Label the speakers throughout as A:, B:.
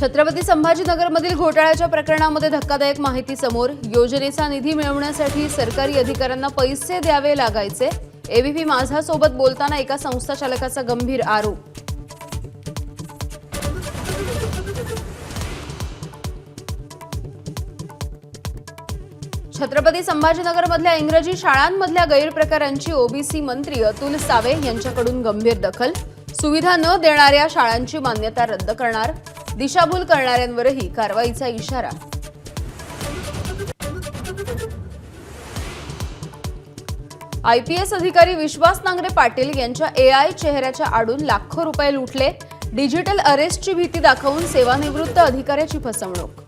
A: छत्रपती संभाजीनगरमधील घोटाळ्याच्या प्रकरणामध्ये धक्कादायक माहिती समोर। योजनेचा निधी मिळवण्यासाठी सरकारी अधिकाऱ्यांना पैसे द्यावे लागायचे। एबीपी माझा सोबत बोलताना एका संस्था चालकाचा गंभीर आरोप। छत्रपती संभाजीनगरमधल्या इंग्रजी शाळांमधल्या गैरप्रकारांची ओबीसी मंत्री अतुल सावे यांच्याकडून गंभीर दखल। सुविधा न देणाऱ्या शाळांची मान्यता रद्द करणार, दिशाभूल करणाऱ्यांवरही कारवाईचा इशारा। आयपीएस अधिकारी विश्वास नांगरे पाटील यांच्या एआय चेहऱ्याच्या आडून लाखो रुपये लुटले। डिजिटल अरेस्टची भीती दाखवून सेवानिवृत्त अधिकाऱ्याची फसवणूक।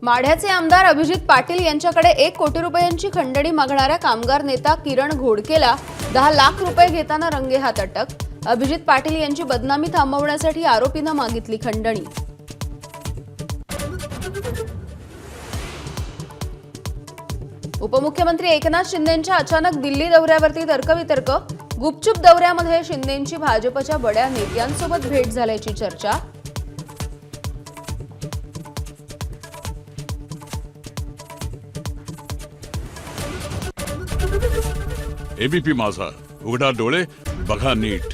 A: माढ्याचे आमदार अभिजित पाटील यांच्याकडे 1 कोटी रुपयांची खंडणी मागणाऱ्या कामगार नेता किरण घोडकेला 10 लाख रुपये घेताना रंगेहात अटक। अभिजित पाटील यांची बदनामी थांबवण्यासाठी आरोपीनं मागितली खंडणी। उपमुख्यमंत्री एकनाथ शिंदेंच्या अचानक दिल्ली दौऱ्यावरती तर्कवितर्क। गुपचूप दौऱ्यामध्ये शिंदेंची भाजपच्या बड्या नेत्यांसोबत भेट झाल्याची चर्चा।
B: एबीपी माझा, उघडा डोळे बघा नीट।